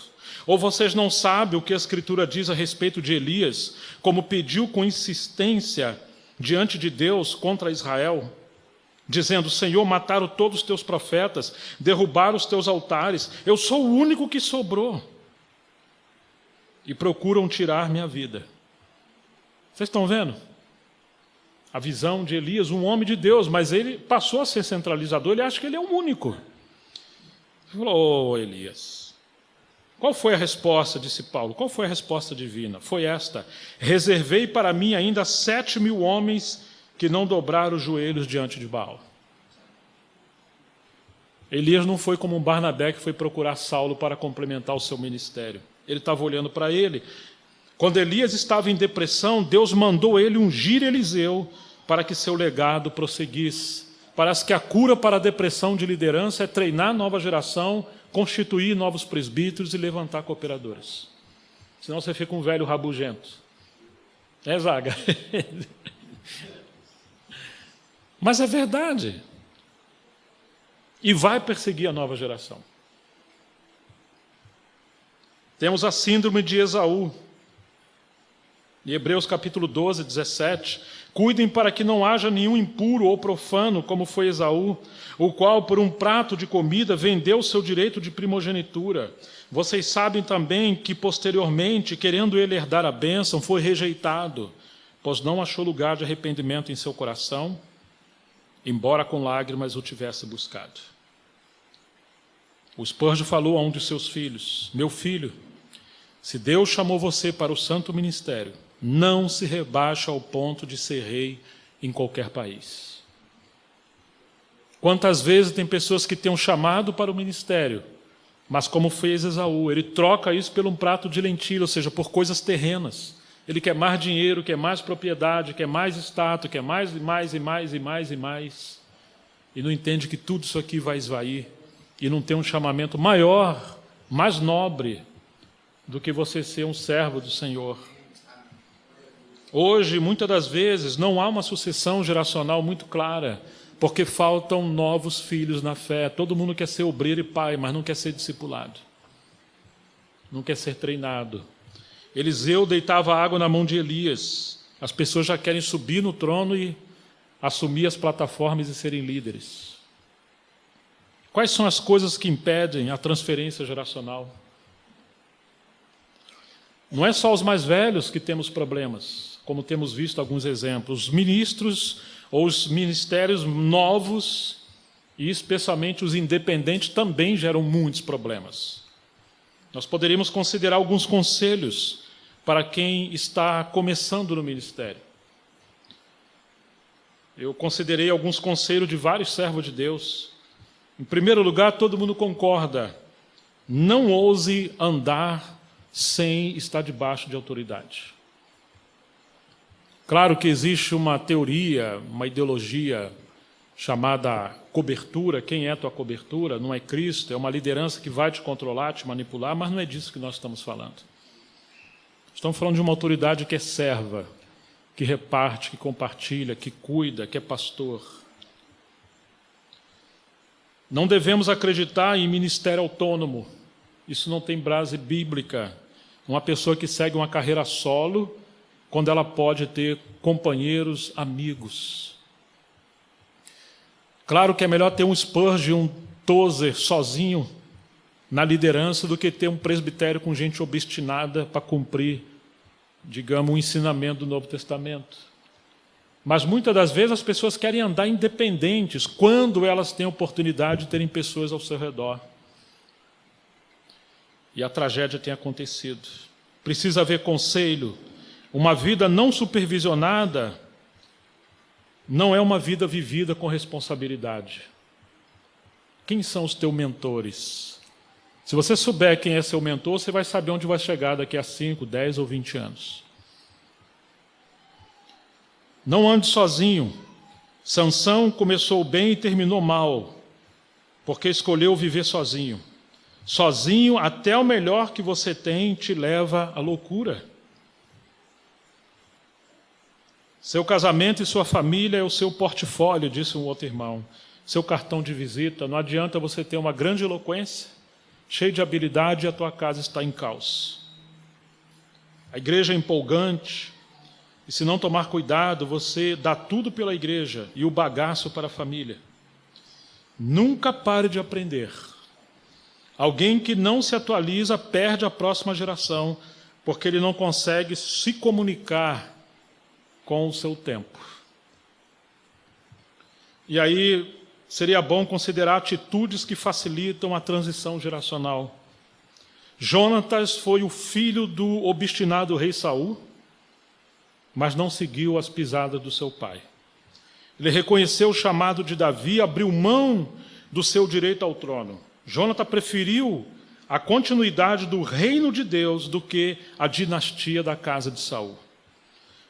Ou vocês não sabem o que a Escritura diz a respeito de Elias, como pediu com insistência diante de Deus contra Israel, dizendo: Senhor, mataram todos os teus profetas, derrubaram os teus altares, eu sou o único que sobrou, e procuram tirar minha vida. Vocês estão vendo? A visão de Elias, um homem de Deus, mas ele passou a ser centralizador, ele acha que ele é o único. Ele falou: Elias, Qual foi a resposta, disse Paulo? Qual foi a resposta divina? Foi esta: reservei para mim ainda 7.000 homens que não dobraram os joelhos diante de Baal. Elias não foi como um Barnabé que foi procurar Saulo para complementar o seu ministério. Ele estava olhando para ele. Quando Elias estava em depressão, Deus mandou ele ungir Eliseu para que seu legado prosseguisse. Parece que a cura para a depressão de liderança é treinar a nova geração, constituir novos presbíteros e levantar cooperadores. Senão você fica um velho rabugento. É, Zaga? Mas é verdade. E vai perseguir a nova geração. Temos a síndrome de Esaú. Em Hebreus capítulo 12, 17, cuidem para que não haja nenhum impuro ou profano, como foi Esaú, o qual, por um prato de comida, vendeu seu direito de primogenitura. Vocês sabem também que, posteriormente, querendo ele herdar a bênção, foi rejeitado, pois não achou lugar de arrependimento em seu coração, embora com lágrimas o tivesse buscado. O Spurgeon falou a um de seus filhos: meu filho, se Deus chamou você para o santo ministério, não se rebaixa ao ponto de ser rei em qualquer país. Quantas vezes tem pessoas que têm um chamado para o ministério, mas como fez Esaú, ele troca isso por um prato de lentilha, ou seja, por coisas terrenas. Ele quer mais dinheiro, quer mais propriedade, quer mais status, quer mais e mais e mais e mais e mais. E não entende que tudo isso aqui vai esvair e não tem um chamamento maior, mais nobre, do que você ser um servo do Senhor. Hoje, muitas das vezes, não há uma sucessão geracional muito clara, porque faltam novos filhos na fé. Todo mundo quer ser obreiro e pai, mas não quer ser discipulado. Não quer ser treinado. Eliseu deitava água na mão de Elias. As pessoas já querem subir no trono e assumir as plataformas e serem líderes. Quais são as coisas que impedem a transferência geracional? Não é só os mais velhos que temos problemas, como temos visto alguns exemplos. Os ministros ou os ministérios novos, e especialmente os independentes, também geram muitos problemas. Nós poderíamos considerar alguns conselhos para quem está começando no ministério. Eu considerei alguns conselhos de vários servos de Deus. Em primeiro lugar, todo mundo concorda: não ouse andar sem estar debaixo de autoridade. Claro que existe uma teoria, uma ideologia chamada cobertura. Quem é tua cobertura? Não é Cristo, é uma liderança que vai te controlar, te manipular, mas não é disso que nós estamos falando. Estamos falando de uma autoridade que é serva, que reparte, que compartilha, que cuida, que é pastor. Não devemos acreditar em ministério autônomo. Isso não tem base bíblica. Uma pessoa que segue uma carreira solo, quando ela pode ter companheiros, amigos. Claro que é melhor ter um Spurgeon, um Tozer sozinho na liderança do que ter um presbitério com gente obstinada para cumprir, digamos, o ensinamento do Novo Testamento. Mas muitas das vezes as pessoas querem andar independentes quando elas têm a oportunidade de terem pessoas ao seu redor. E a tragédia tem acontecido. Precisa haver conselho. Uma vida não supervisionada não é uma vida vivida com responsabilidade. Quem são os teus mentores? Se você souber quem é seu mentor, você vai saber onde vai chegar daqui a 5, 10 ou 20 anos. Não ande sozinho. Sansão começou bem e terminou mal, porque escolheu viver sozinho. Sozinho, até o melhor que você tem te leva à loucura. Seu casamento e sua família é o seu portfólio, disse um outro irmão. Seu cartão de visita. Não adianta você ter uma grande eloquência, cheio de habilidade, e a tua casa está em caos. A igreja é empolgante, e se não tomar cuidado, você dá tudo pela igreja e o bagaço para a família. Nunca pare de aprender. Alguém que não se atualiza perde a próxima geração, porque ele não consegue se comunicar com o seu tempo. E aí seria bom considerar atitudes que facilitam a transição geracional. Jonatas foi o filho do obstinado rei Saul, mas não seguiu as pisadas do seu pai. Ele reconheceu o chamado de Davi, abriu mão do seu direito ao trono. Jonatas preferiu a continuidade do reino de Deus do que a dinastia da casa de Saul.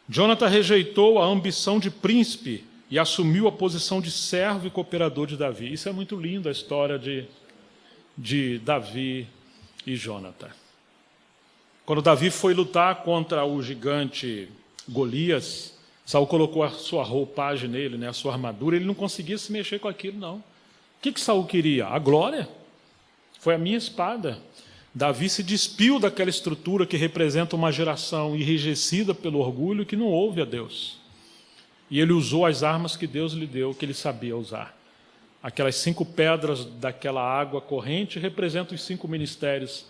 Jonatas rejeitou a ambição de príncipe e assumiu a posição de servo e cooperador de Davi. Isso é muito lindo, a história de Davi e Jonatas. Quando Davi foi lutar contra o gigante Golias, Saul colocou a sua roupagem nele, a sua armadura, ele não conseguia se mexer com aquilo, não. O que Saul queria? A glória. Foi a minha espada. Davi se despiu daquela estrutura que representa uma geração enrijecida pelo orgulho que não ouve a Deus. E ele usou as armas que Deus lhe deu, que ele sabia usar. Aquelas 5 pedras daquela água corrente representam os 5 ministérios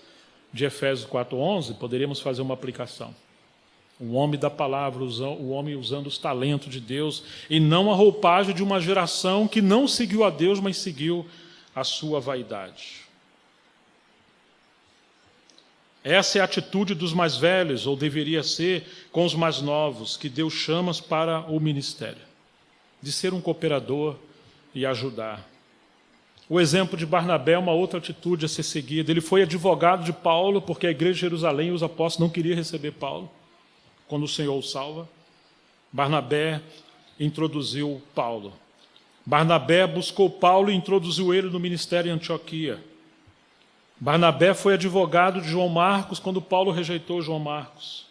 de Efésios 4:11. Poderíamos fazer uma aplicação. Um homem da palavra, o homem usando os talentos de Deus, e não a roupagem de uma geração que não seguiu a Deus, mas seguiu a sua vaidade. Essa é a atitude dos mais velhos, ou deveria ser, com os mais novos, que Deus chama para o ministério, de ser um cooperador e ajudar. O exemplo de Barnabé é uma outra atitude a ser seguida. Ele foi advogado de Paulo, porque a igreja de Jerusalém e os apóstolos não queriam receber Paulo, quando o Senhor o salva. Barnabé introduziu Paulo. Barnabé buscou Paulo e introduziu ele no ministério em Antioquia. Barnabé foi advogado de João Marcos quando Paulo rejeitou João Marcos.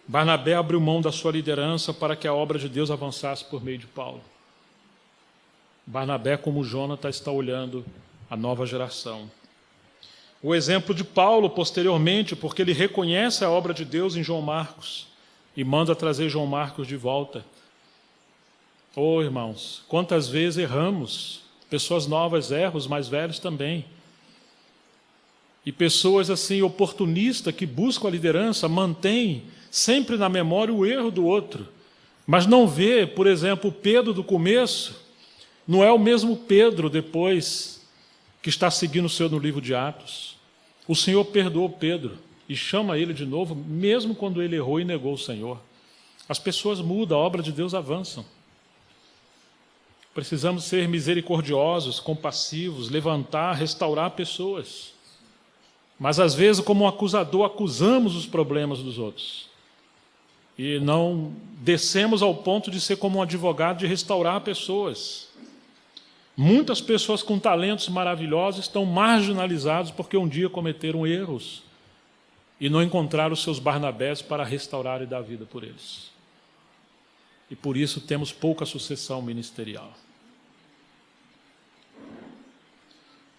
Barnabé abriu mão da sua liderança para que a obra de Deus avançasse por meio de Paulo. Barnabé, como Jonatas, está olhando a nova geração. O exemplo de Paulo, posteriormente, porque ele reconhece a obra de Deus em João Marcos e manda trazer João Marcos de volta. Oh, irmãos, quantas vezes erramos, pessoas novas erram, os mais velhos também. E pessoas assim, oportunistas, que buscam a liderança, mantêm sempre na memória o erro do outro, mas não vê, por exemplo, o Pedro do começo, não é o mesmo Pedro depois que está seguindo o Senhor no livro de Atos. O Senhor perdoou Pedro e chama ele de novo, mesmo quando ele errou e negou o Senhor. As pessoas mudam, a obra de Deus avança. Precisamos ser misericordiosos, compassivos, levantar, restaurar pessoas. Mas, às vezes, como um acusador, acusamos os problemas dos outros. E não descemos ao ponto de ser como um advogado de restaurar pessoas. Muitas pessoas com talentos maravilhosos estão marginalizadas porque um dia cometeram erros e não encontraram os seus Barnabés para restaurar e dar vida por eles. E por isso temos pouca sucessão ministerial.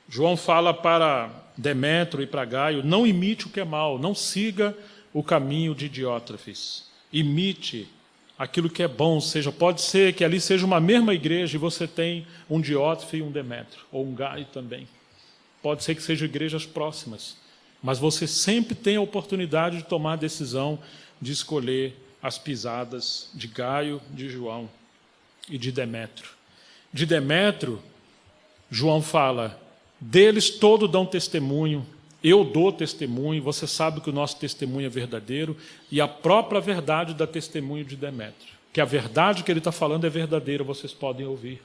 João fala para Demétrio e para Gaio: não imite o que é mal, não siga o caminho de Diótrefes. Imite aquilo que é bom, seja, pode ser que ali seja uma mesma igreja e você tem um Diótrefes e um Demétrio, ou um Gaio também. Pode ser que sejam igrejas próximas, mas você sempre tem a oportunidade de tomar a decisão de escolher as pisadas de Gaio, de João e de Demétrio. De Demétrio, João fala: deles todos dão testemunho, eu dou testemunho, você sabe que o nosso testemunho é verdadeiro, e a própria verdade dá testemunho de Demétrio, que a verdade que ele está falando é verdadeira, vocês podem ouvir.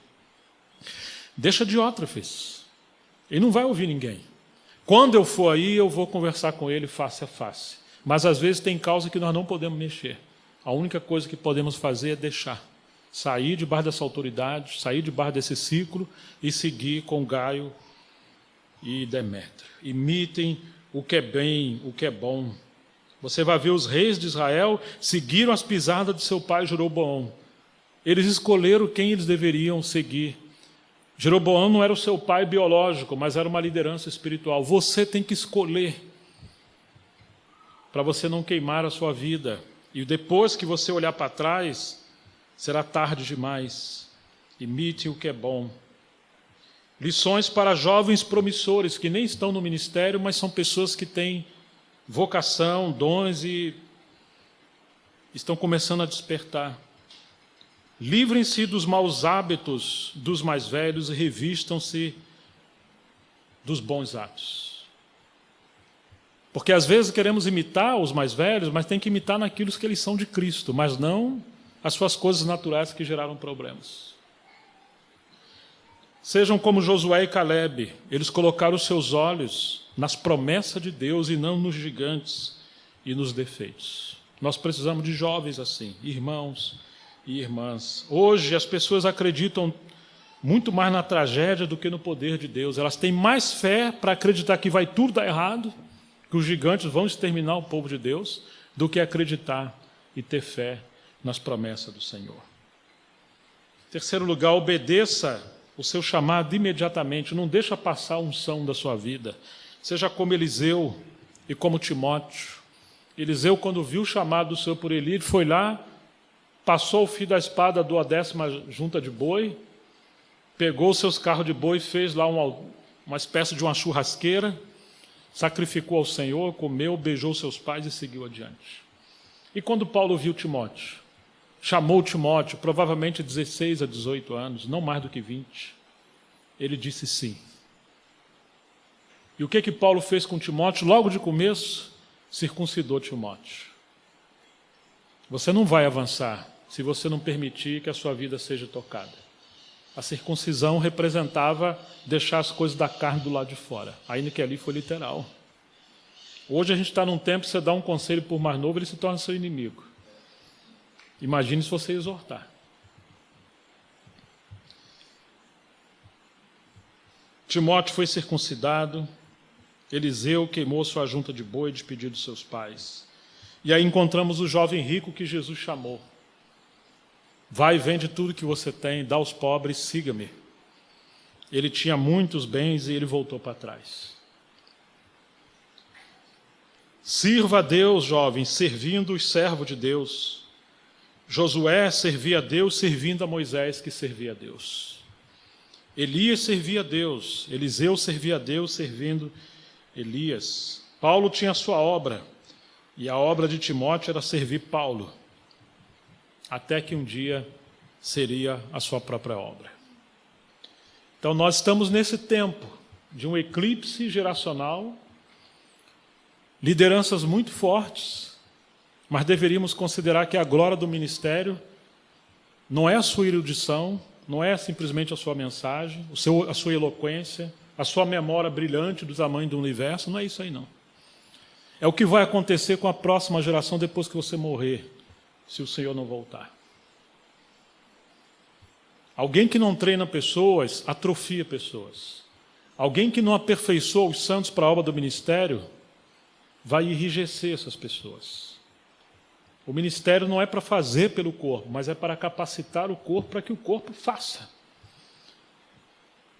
Deixa Diótrefes, ele não vai ouvir ninguém. Quando eu for aí, eu vou conversar com ele face a face, mas às vezes tem causa que nós não podemos mexer. A única coisa que podemos fazer é deixar, sair debaixo dessa autoridade, sair debaixo desse ciclo e seguir com Gaio e Demétrio. Imitem o que é bem, o que é bom. Você vai ver os reis de Israel seguiram as pisadas de seu pai Jeroboão. Eles escolheram quem eles deveriam seguir. Jeroboão não era o seu pai biológico, mas era uma liderança espiritual. Você tem que escolher para você não queimar a sua vida. E depois que você olhar para trás, será tarde demais. Imite o que é bom. Lições para jovens promissores que nem estão no ministério, mas são pessoas que têm vocação, dons e estão começando a despertar. Livrem-se dos maus hábitos dos mais velhos e revistam-se dos bons atos. Porque às vezes queremos imitar os mais velhos, mas tem que imitar naquilo que eles são de Cristo, mas não as suas coisas naturais que geraram problemas. Sejam como Josué e Calebe, eles colocaram os seus olhos nas promessas de Deus e não nos gigantes e nos defeitos. Nós precisamos de jovens assim, irmãos e irmãs. Hoje as pessoas acreditam muito mais na tragédia do que no poder de Deus. Elas têm mais fé para acreditar que vai tudo dar errado, que os gigantes vão exterminar o povo de Deus, do que acreditar e ter fé nas promessas do Senhor. Em terceiro lugar, obedeça o seu chamado imediatamente. Não deixa passar a unção da sua vida. Seja como Eliseu e como Timóteo. Eliseu, quando viu o chamado do Senhor por Eli, foi lá, passou o fio da espada do 10ª junta de boi, pegou os seus carros de boi, fez lá uma espécie de uma churrasqueira, sacrificou ao Senhor, comeu, beijou seus pais e seguiu adiante. E quando Paulo viu Timóteo, chamou Timóteo, provavelmente 16 a 18 anos, não mais do que 20, ele disse sim. E o que Paulo fez com Timóteo? Logo de começo, circuncidou Timóteo. Você não vai avançar se você não permitir que a sua vida seja tocada. A circuncisão representava deixar as coisas da carne do lado de fora, ainda que ali foi literal. Hoje a gente está num tempo que você dá um conselho por mais novo, ele se torna seu inimigo. Imagine se você exortar. Timóteo foi circuncidado, Eliseu queimou sua junta de boi, despediu dos seus pais. E aí encontramos o jovem rico que Jesus chamou. Vai, vende tudo que você tem, dá aos pobres, siga-me. Ele tinha muitos bens e ele voltou para trás. Sirva a Deus, jovem, servindo os servos de Deus. Josué servia a Deus servindo a Moisés, que servia a Deus. Elias servia a Deus, Eliseu servia a Deus servindo Elias. Paulo tinha a sua obra, e a obra de Timóteo era servir Paulo, até que um dia seria a sua própria obra. Então nós estamos nesse tempo de um eclipse geracional, lideranças muito fortes, mas deveríamos considerar que a glória do ministério não é a sua erudição, não é simplesmente a sua mensagem, a sua eloquência, a sua memória brilhante do tamanho do universo, não é isso aí não. É o que vai acontecer com a próxima geração depois que você morrer, se o Senhor não voltar. Alguém que não treina pessoas, atrofia pessoas. Alguém que não aperfeiçoa os santos para a obra do ministério, vai enrijecer essas pessoas. O ministério não é para fazer pelo corpo, mas é para capacitar o corpo para que o corpo faça.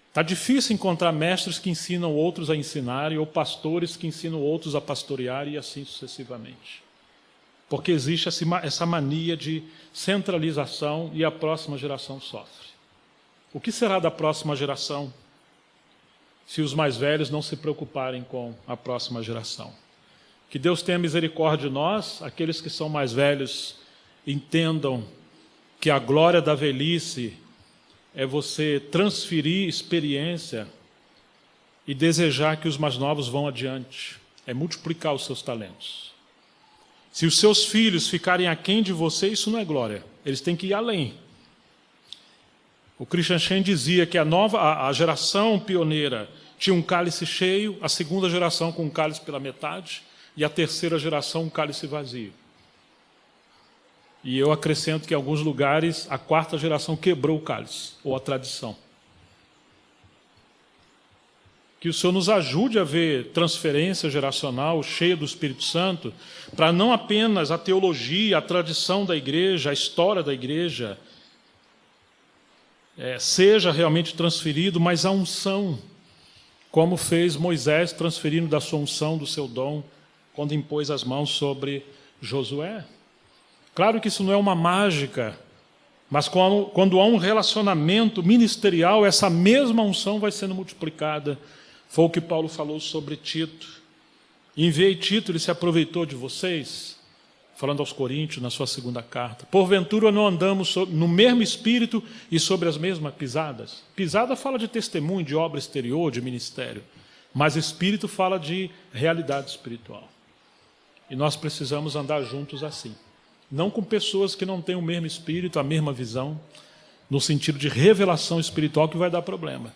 Está difícil encontrar mestres que ensinam outros a ensinarem, ou pastores que ensinam outros a pastorear, e assim sucessivamente. Porque existe essa mania de centralização e a próxima geração sofre. O que será da próxima geração se os mais velhos não se preocuparem com a próxima geração? Que Deus tenha misericórdia de nós, aqueles que são mais velhos entendam que a glória da velhice é você transferir experiência e desejar que os mais novos vão adiante, é multiplicar os seus talentos. Se os seus filhos ficarem aquém de você, isso não é glória, eles têm que ir além. O Christian Shen dizia que a geração pioneira tinha um cálice cheio, a segunda geração com um cálice pela metade, e a terceira geração um cálice vazio. E eu acrescento que em alguns lugares a quarta geração quebrou o cálice, ou a tradição. Que o Senhor nos ajude a ver transferência geracional cheia do Espírito Santo, para não apenas a teologia, a tradição da igreja, a história da igreja, seja realmente transferido, mas a unção, como fez Moisés transferindo da sua unção, do seu dom, quando impôs as mãos sobre Josué. Claro que isso não é uma mágica, mas quando há um relacionamento ministerial, essa mesma unção vai sendo multiplicada. Foi o que Paulo falou sobre Tito. Enviei Tito, ele se aproveitou de vocês, falando aos Coríntios, na sua segunda carta. Porventura não andamos no mesmo espírito e sobre as mesmas pisadas? Pisada fala de testemunho, de obra exterior, de ministério. Mas espírito fala de realidade espiritual. E nós precisamos andar juntos assim. Não com pessoas que não têm o mesmo espírito, a mesma visão, no sentido de revelação espiritual, que vai dar problema.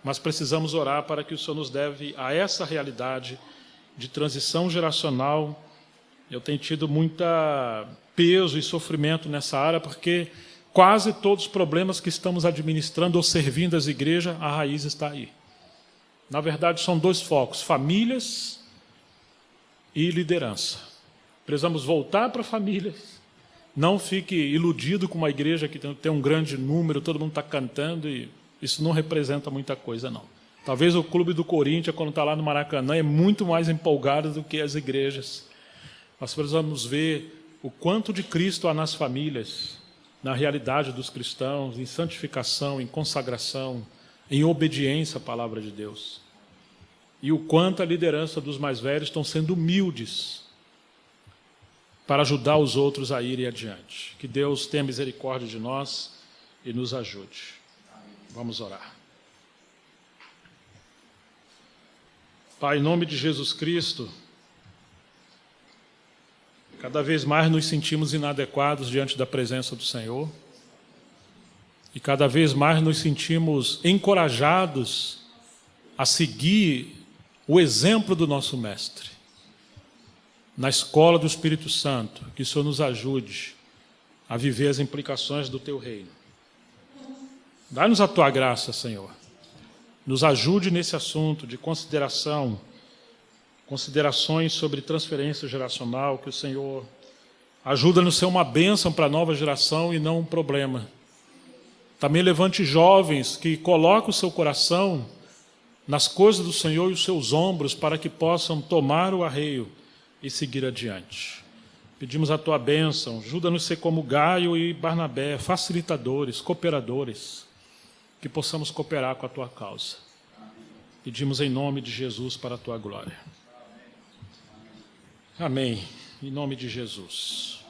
Mas precisamos orar para que o Senhor nos leve a essa realidade de transição geracional. Eu tenho tido muita peso e sofrimento nessa área, porque quase todos os problemas que estamos administrando ou servindo as igrejas, a raiz está aí. Na verdade, são dois focos: famílias e liderança. Precisamos voltar para famílias. Não fique iludido com uma igreja que tem um grande número, todo mundo está cantando, e isso não representa muita coisa, não. Talvez o clube do Corinthians, quando está lá no Maracanã, é muito mais empolgado do que as igrejas. Nós precisamos ver o quanto de Cristo há nas famílias, na realidade dos cristãos, em santificação, em consagração, em obediência à palavra de Deus. E o quanto a liderança dos mais velhos estão sendo humildes para ajudar os outros a irem adiante. Que Deus tenha misericórdia de nós e nos ajude. Vamos orar. Pai, em nome de Jesus Cristo, cada vez mais nos sentimos inadequados diante da presença do Senhor e cada vez mais nos sentimos encorajados a seguir o exemplo do nosso Mestre. Na escola do Espírito Santo, que o Senhor nos ajude a viver as implicações do Teu reino. Dá-nos a Tua graça, Senhor. Nos ajude nesse assunto de considerações sobre transferência geracional, que o Senhor ajuda-nos a ser uma bênção para a nova geração e não um problema. Também levante jovens que colocam o seu coração nas coisas do Senhor e os seus ombros para que possam tomar o arreio e seguir adiante. Pedimos a Tua bênção, ajuda-nos a ser como Gaio e Barnabé, facilitadores, cooperadores, que possamos cooperar com a Tua causa. Pedimos em nome de Jesus para a Tua glória. Amém. Em nome de Jesus.